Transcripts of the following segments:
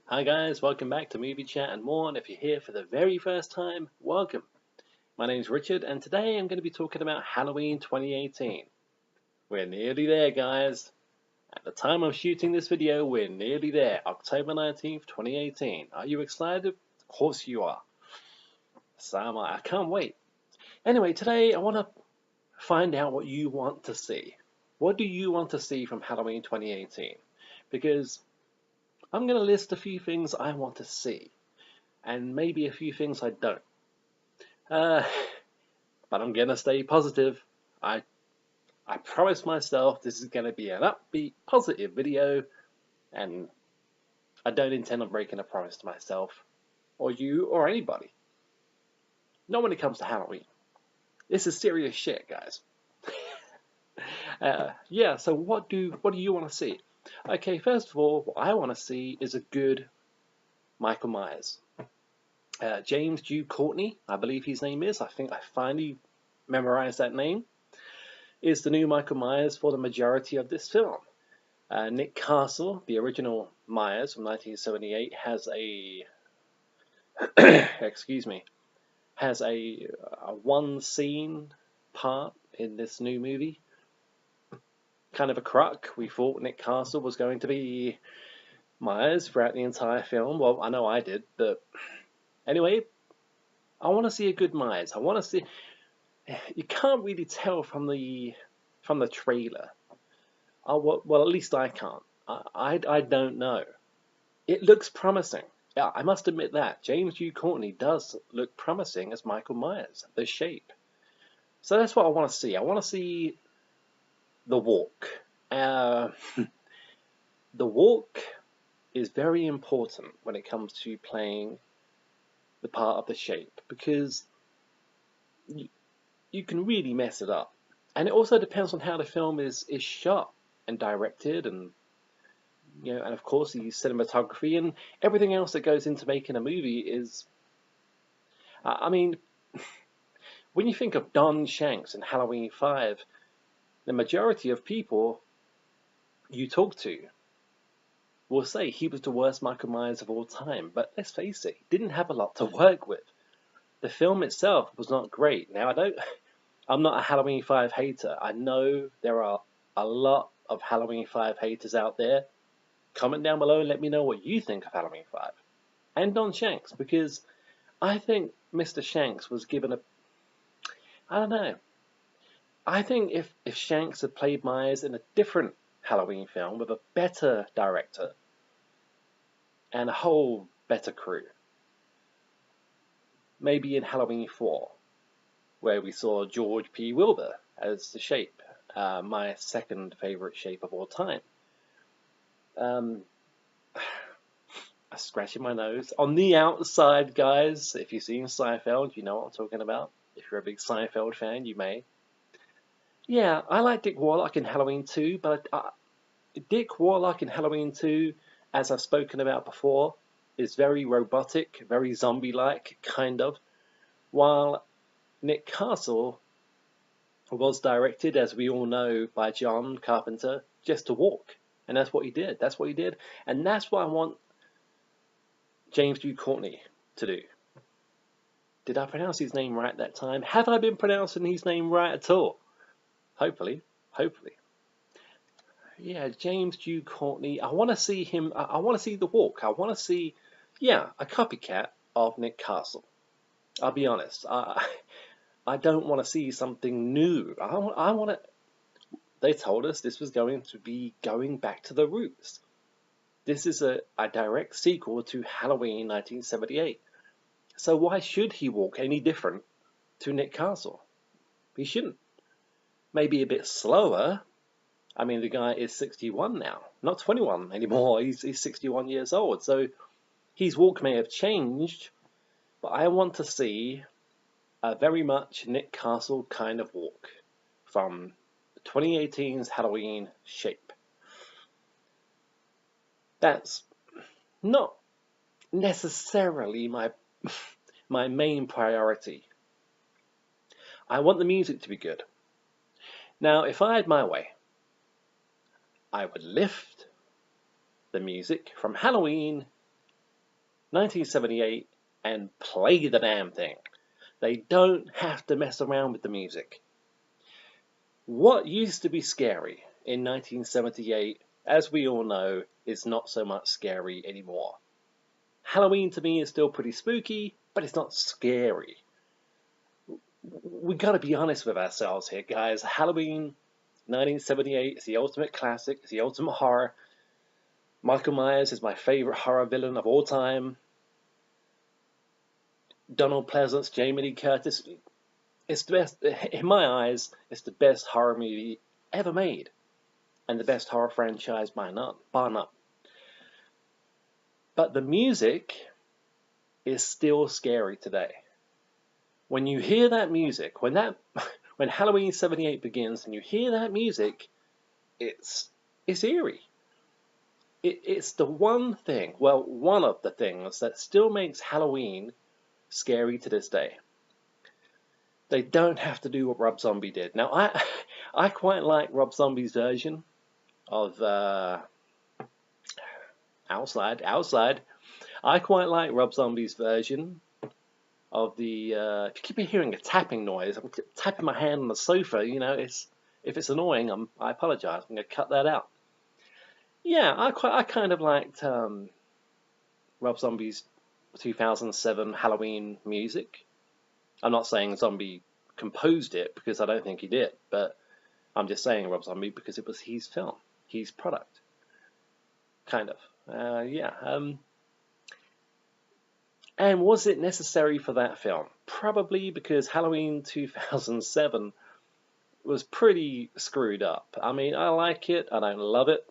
Hi guys, welcome back to Movie Chat and More, and if you're here for the very first time, welcome. My name's Richard, and today I'm going to be talking about Halloween 2018. We're nearly there, guys. At the time I'm shooting this video, we're nearly there. October 19th, 2018. Are you excited? Of course you are. So am I. I can't wait. Anyway, today I want to find out what you want to see. What do you want to see from Halloween 2018? Because I'm going to list a few things I want to see, and maybe a few things I don't. Uh, but I'm gonna stay positive. I I promise myself this is gonna be an upbeat, positive video, and I don't intend on breaking a promise to myself, or you, or anybody. Not when it comes to Halloween. This is serious shit, guys. Yeah. So what do you want to see? Okay, first of all, what I want to see is a good Michael Myers. James Dew Courtney, I believe his name is. I think I finally memorized that name. Is the new Michael Myers for the majority of this film. Nick Castle, the original Myers from 1978, has a excuse me, has a one scene part in this new movie. Kind of a crock. We thought Nick Castle was going to be Myers throughout the entire film. Well, I know I did, but anyway, I want to see a good Myers. I want to see. You can't really tell from the trailer. Well, at least I can't. I don't know. It looks promising. Yeah, I must admit that. James Dew Courtney does look promising as Michael Myers, the shape. So that's what I want to see. I want to see the walk. Uh, the walk is very important when it comes to playing the part of the shape, because you can really mess it up. And it also depends on how the film is shot and directed, and and of course the cinematography and everything else that goes into making a movie is. I mean, when you think of Don Shanks in Halloween 5, the majority of people you talk to will say he was the worst Michael Myers of all time. But let's face it, he didn't have a lot to work with. The film itself was not great. Now, I'm not a Halloween 5 hater. I know there are a lot of Halloween 5 haters out there. Comment down below and let me know what you think of Halloween 5. And Don Shanks, because I think Mr. Shanks was given I don't know. I think if Shanks had played Myers in a different Halloween film with a better director and a whole better crew, maybe in Halloween 4, where we saw George P. Wilbur as the shape, my second favorite shape of all time. I'm scratching my nose. On the outside, guys, if you've seen Seinfeld, you know what I'm talking about. If you're a big Seinfeld fan, you may. Yeah, I like Dick Warlock in Halloween 2, but Dick Warlock in Halloween 2, as I've spoken about before, is very robotic, very zombie-like, kind of, while Nick Castle was directed, as we all know, by John Carpenter, just to walk. And that's what he did. That's what he did. And that's what I want James Dew Courtney to do. Did I pronounce his name right that time? Have I been pronouncing his name right at all? Hopefully. Hopefully. Yeah, James Dew Courtney. I want to see him. I want to see the walk. I want to see, yeah, a copycat of Nick Castle. I'll be honest. I don't want to see something new. I want to. They told us this was going to be going back to the roots. This is a direct sequel to Halloween 1978. So why should he walk any different to Nick Castle? He shouldn't. Maybe a bit slower. I mean, the guy is 61 now, not 21 anymore. He's 61 years old. So his walk may have changed, but I want to see a very much Nick Castle kind of walk from 2018's Halloween shape. That's not necessarily my main priority. I want the music to be good. Now, if I had my way, I would lift the music from Halloween 1978 and play the damn thing. They don't have to mess around with the music. What used to be scary in 1978, as we all know, is not so much scary anymore. Halloween to me is still pretty spooky, but it's not scary. We gotta be honest with ourselves here, guys. Halloween 1978 is the ultimate classic, it's the ultimate horror. Michael Myers is my favorite horror villain of all time. Donald Pleasance, Jamie Lee Curtis, it's the best, in my eyes, it's the best horror movie ever made. And the best horror franchise bar none. But the music is still scary today. When you hear that music, when Halloween 78 begins and you hear that music, it's eerie. It's the one thing, well, one of the things that still makes Halloween scary to this day. They don't have to do what Rob Zombie did. Now, I quite like Rob Zombie's version of Outside. I quite like Rob Zombie's version of the. If you keep hearing a tapping noise, I'm tapping my hand on the sofa. You know, if it's annoying, I apologize. I'm going to cut that out. Yeah, I kind of liked Rob Zombie's 2007 Halloween music. I'm not saying Zombie composed it because I don't think he did, but I'm just saying Rob Zombie because it was his film, his product. Kind of. Yeah. And was it necessary for that film? Probably, because Halloween 2007 was pretty screwed up. I mean, I like it, I don't love it.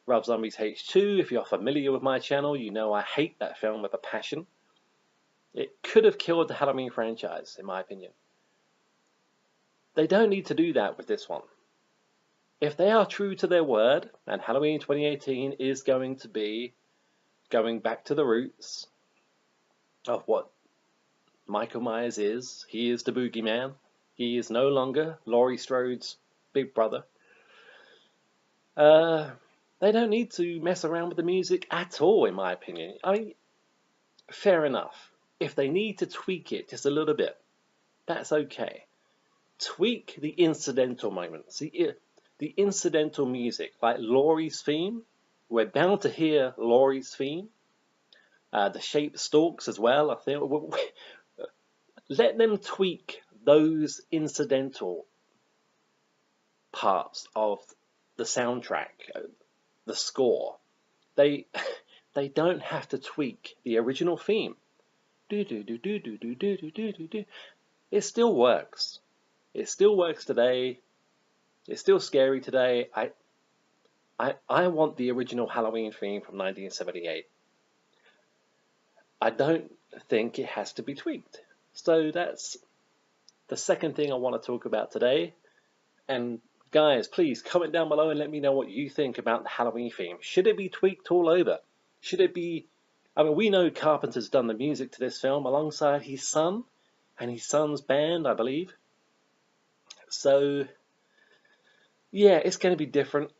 Rob Zombie's H2, if you're familiar with my channel, you know I hate that film with a passion. It could have killed the Halloween franchise, in my opinion. They don't need to do that with this one. If they are true to their word, and Halloween 2018 is going to be going back to the roots of what Michael Myers is, he is the boogeyman. He is no longer Laurie Strode's big brother. They don't need to mess around with the music at all, in my opinion. I mean, fair enough. If they need to tweak it just a little bit, that's okay. Tweak the incidental moments, the incidental music, like Laurie's theme. We're bound to hear Laurie's theme. The Shape Stalks as well, I think. Let them tweak those incidental parts of the soundtrack, the score. They don't have to tweak the original theme. It still works. It still works today. It's still scary today. I want the original Halloween theme from 1978. I don't think it has to be tweaked. So that's the second thing I want to talk about today. And guys, please comment down below and let me know what you think about the Halloween theme. Should it be tweaked all over? Should it be... I mean, we know Carpenter's done the music to this film alongside his son and his son's band, I believe. So, yeah, it's going to be different,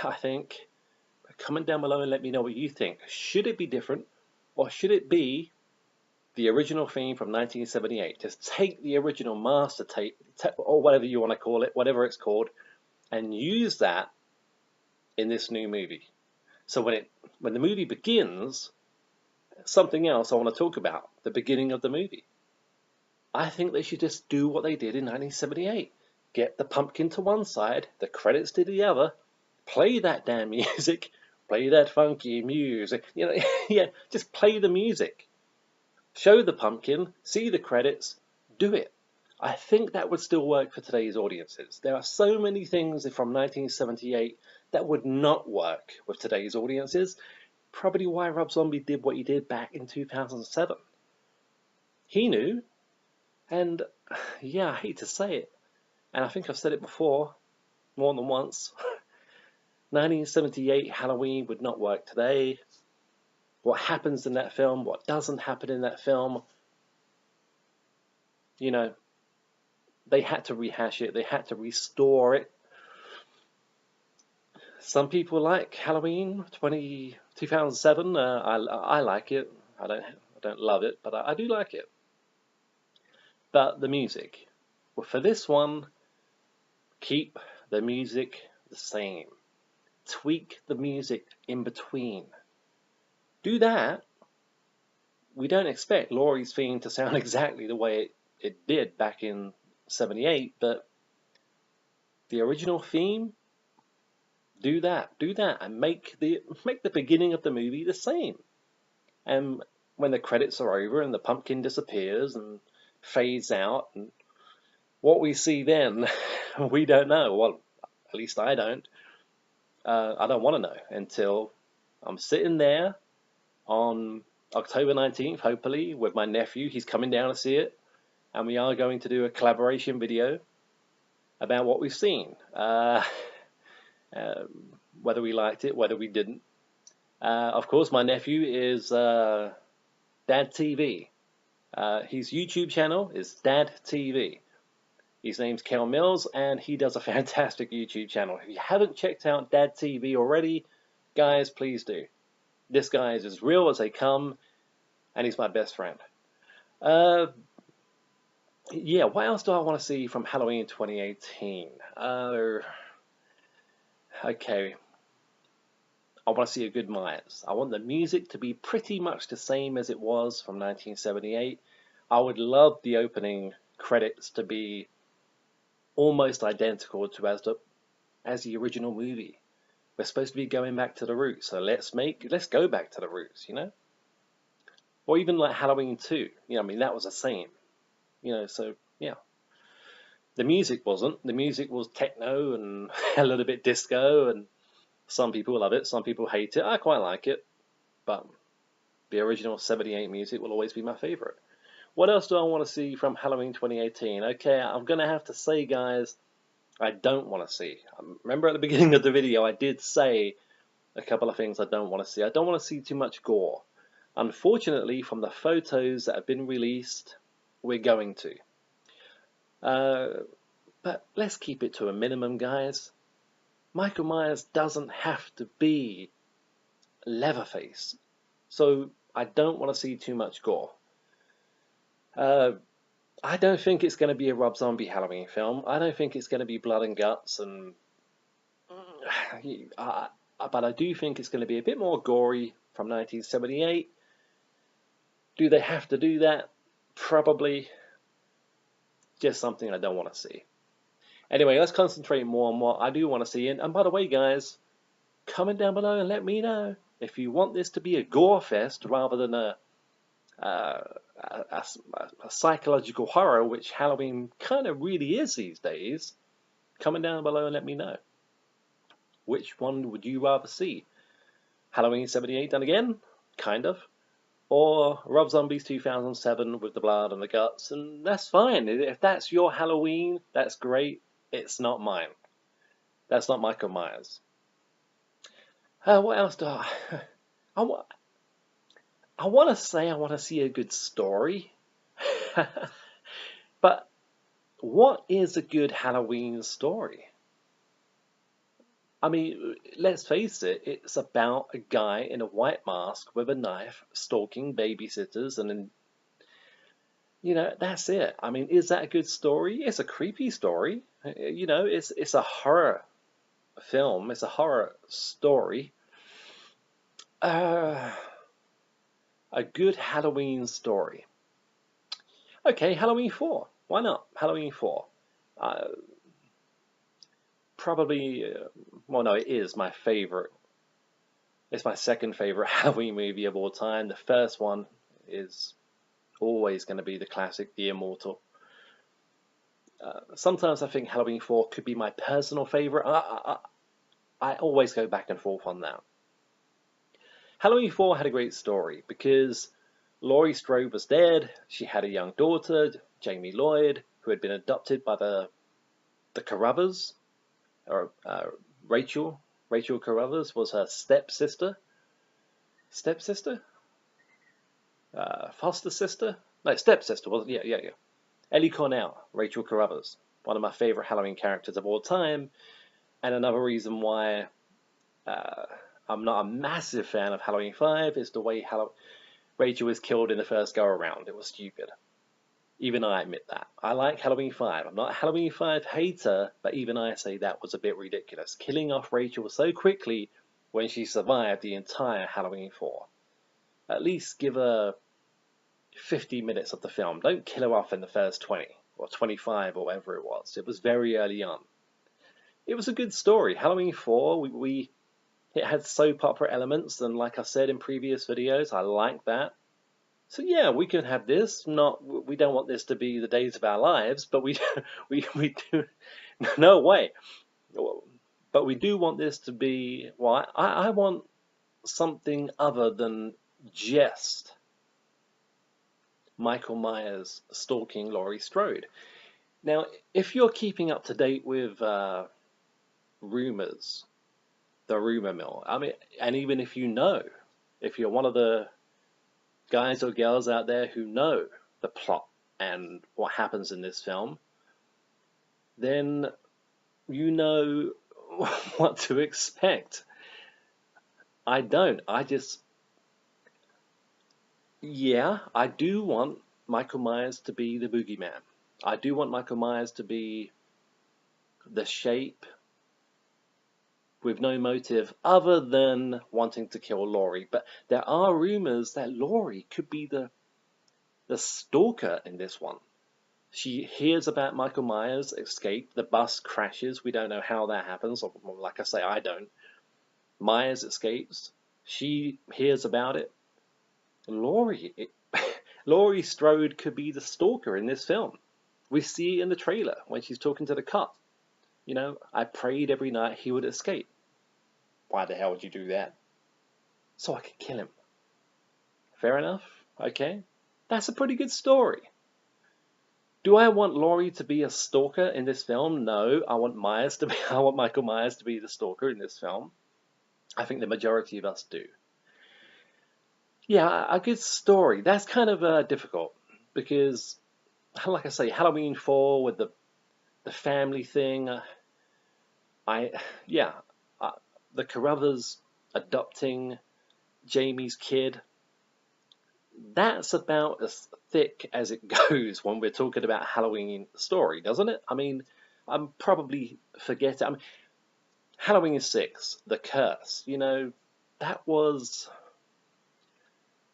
I think. Comment down below and let me know what you think. Should it be different, or should it be the original theme from 1978? Just take the original master tape, or whatever you want to call it, whatever it's called, and use that in this new movie. So when the movie begins, something else I want to talk about, the beginning of the movie. I think they should just do what they did in 1978. Get the pumpkin to one side, the credits to the other, play that damn music, play that funky music, you know, yeah, just play the music. Show the pumpkin, see the credits, do it. I think that would still work for today's audiences. There are so many things from 1978 that would not work with today's audiences. Probably why Rob Zombie did what he did back in 2007. He knew, and yeah, I hate to say it, and I think I've said it before, more than once, 1978 Halloween would not work today. What happens in that film, what doesn't happen in that film, you know, they had to rehash it, they had to restore it. Some people like Halloween 2007, I like it. I don't love it, but I do like it. But the music, well, for this one, keep the music the same. Tweak the music in between. Do that. We don't expect Laurie's theme to sound exactly the way it did back in '78, but the original theme, do that, and make the beginning of the movie the same. And when the credits are over and the pumpkin disappears and fades out, and what we see then, we don't know. Well, at least I don't. I don't want to know until I'm sitting there on October 19th, hopefully, with my nephew. He's coming down to see it, and we are going to do a collaboration video about what we've seen. Whether we liked it, whether we didn't. Of course, my nephew is Dad TV. His YouTube channel is Dad TV. His name's Kel Mills, and he does a fantastic YouTube channel. If you haven't checked out Dad TV already, guys, please do. This guy is as real as they come, and he's my best friend. Yeah, what else do I want to see from Halloween 2018? Okay, I want to see a good Myers. I want the music to be pretty much the same as it was from 1978. I would love the opening credits to be almost identical to as the original movie. We're supposed to be going back to the roots, so let's go back to the roots, you know? Or even like Halloween 2, you know, I mean, that was the same, you know, so yeah. The music wasn't. The music was techno and a little bit disco, and some people love it, some people hate it. I quite like it, but the original '78 music will always be my favorite. What else do I want to see from Halloween 2018? Okay, I'm going to have to say, guys, I don't want to see. Remember at the beginning of the video, I did say a couple of things I don't want to see. I don't want to see too much gore. Unfortunately, from the photos that have been released, we're going to. But let's keep it to a minimum, guys. Michael Myers doesn't have to be Leatherface, so I don't want to see too much gore. I don't think it's going to be a Rob Zombie Halloween film. I don't think it's going to be blood and guts, and but I do think it's going to be a bit more gory from 1978. Do they have to do that? Probably. Just something I don't want to see. Anyway, let's concentrate more on what I do want to see. And by the way, guys, comment down below and let me know if you want this to be a gore fest rather than a psychological horror, which Halloween kind of really is these days. Comment down below and let me know. Which one would you rather see? Halloween '78 done again? Kind of. Or Rob Zombie's 2007 with the blood and the guts, and that's fine. If that's your Halloween, that's great. It's not mine. That's not Michael Myers. What else do I want to say I want to see a good story. But what is a good Halloween story? I mean, let's face it, it's about a guy in a white mask with a knife stalking babysitters, and you know, that's it. I mean, is that a good story? It's a creepy story. You know, it's a horror film. It's a horror story. A good Halloween story. Okay, Halloween 4. Why not? Halloween 4. Probably, well, no, it is my favorite. It's my second favorite Halloween movie of all time. The first one is always going to be the classic, The Immortal. Sometimes I think Halloween 4 could be my personal favorite. I always go back and forth on that. Halloween 4 had a great story because Laurie Strode was dead. She had a young daughter, Jamie Lloyd, who had been adopted by the Carruthers. Rachel Carruthers was her stepsister. Foster sister? No, stepsister, wasn't it? Yeah. Ellie Cornell, Rachel Carruthers, one of my favorite Halloween characters of all time, and another reason why I'm not a massive fan of Halloween 5 is the way Rachel was killed in the first go around. It was stupid. Even I admit that. I like Halloween 5. I'm not a Halloween 5 hater, but even I say that was a bit ridiculous. Killing off Rachel so quickly when she survived the entire Halloween 4. At least give her 50 minutes of the film. Don't kill her off in the first 20 or 25 or whatever it was. It was very early on. It was a good story. Halloween 4, it had soap opera elements, and like I said in previous videos, I like that. So yeah, we can have this. We don't want this to be the days of our lives, but we do. No way. But we do want this to be. Well, I want something other than just Michael Myers stalking Laurie Strode. Now, if you're keeping up to date with rumors, the rumor mill, I mean, and even if if you're one of the guys or girls out there who know the plot and what happens in this film, then you know what to expect. I don't. Yeah, I do want Michael Myers to be the boogeyman. I do want Michael Myers to be the shape with no motive other than wanting to kill Laurie. But there are rumors that Laurie could be the stalker in this one. She hears about Michael Myers' escape. The bus crashes. We don't know how that happens. Or, like I say, I don't. Myers escapes. She hears about it. Laurie Strode could be the stalker in this film. We see it in the trailer when she's talking to the cop. You know, I prayed every night he would escape. Why the hell would you do that? So I could kill him. Fair enough. Okay. That's a pretty good story. Do I want Laurie to be a stalker in this film? No. I want Michael Myers to be the stalker in this film. I think the majority of us do. Yeah, a good story. That's kind of difficult because, like I say, Halloween 4 with the family thing. The Carruthers adopting Jamie's kid. That's about as thick as it goes when we're talking about Halloween story, doesn't it? I mean, I'm probably forgetting. I mean, Halloween 6, The Curse. You know, that was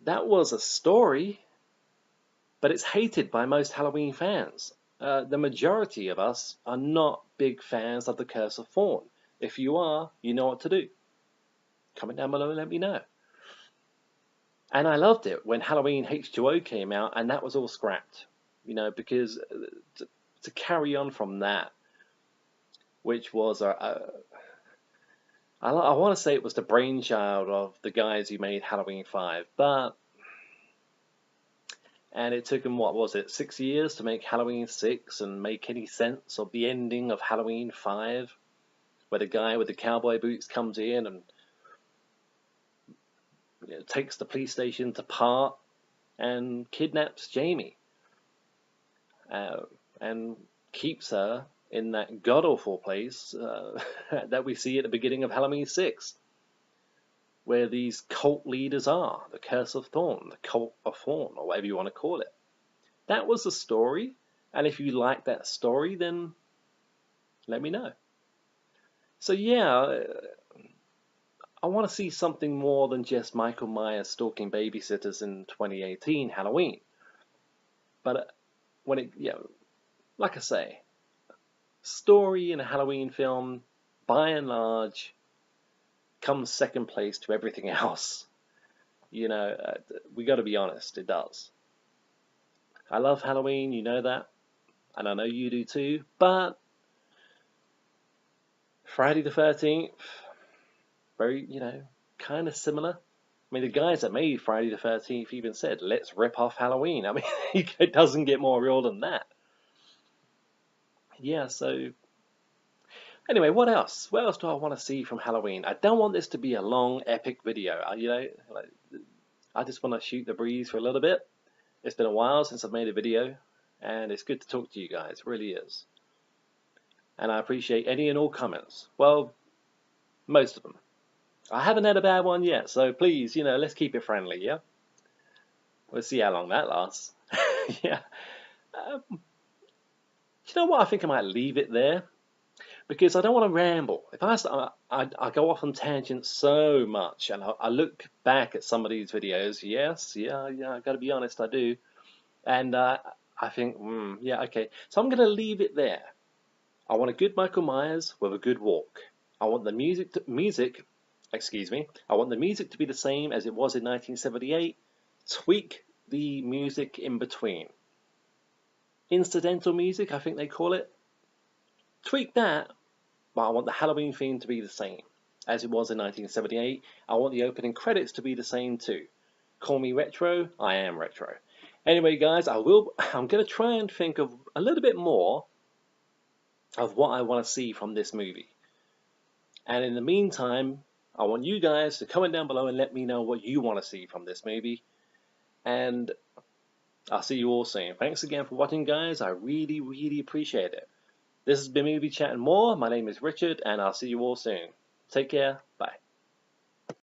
a story, but it's hated by most Halloween fans. The majority of us are not big fans of The Curse of Thorn. If you are, you know what to do. Comment down below and let me know. And I loved it when Halloween H2O came out and that was all scrapped. You know, because to carry on from that, which was I want to say it was the brainchild of the guys who made Halloween 5, and it took them, what was it, 6 years to make Halloween 6 and make any sense of the ending of Halloween 5, where the guy with the cowboy boots comes in and takes the police station to part and kidnaps Jamie and keeps her in that god-awful place that we see at the beginning of Halloween 6, where these cult leaders are, the Curse of Thorn, the Cult of Thorn, or whatever you want to call it. That was the story, and if you like that story, then let me know. So yeah, I want to see something more than just Michael Myers stalking babysitters in 2018 Halloween. But like I say, story in a Halloween film, by and large, comes second place to everything else. You know, we got to be honest, it does. I love Halloween, you know that, and I know you do too, but Friday the 13th, very, kind of similar. I mean, the guys that made Friday the 13th even said, let's rip off Halloween. I mean, it doesn't get more real than that. Yeah, so anyway, what else? What else do I want to see from Halloween? I don't want this to be a long, epic video. I just want to shoot the breeze for a little bit. It's been a while since I've made a video, and it's good to talk to you guys. It really is. And I appreciate any and all comments. Well, most of them. I haven't had a bad one yet, so please, let's keep it friendly, yeah? We'll see how long that lasts. Yeah. Um, you know what? I think I might leave it there because I don't want to ramble. If I go off on tangents so much, and I look back at some of these videos. Yes, yeah. I got to be honest, I do, and I think, yeah, okay. So I'm going to leave it there. I want a good Michael Myers with a good walk. I want the music, excuse me. I want the music to be the same as it was in 1978. Tweak the music in between. Incidental music, I think they call it. Tweak that, but I want the Halloween theme to be the same as it was in 1978. I want the opening credits to be the same too. Call me retro, I am retro. Anyway, guys, I'm going to try and think of a little bit more of what I want to see from this movie. And in the meantime, I want you guys to comment down below and let me know what you want to see from this movie. And I'll see you all soon. Thanks again for watching, guys. I really, really appreciate it. This has been Movie Chat and More. My name is Richard, and I'll see you all soon. Take care. Bye.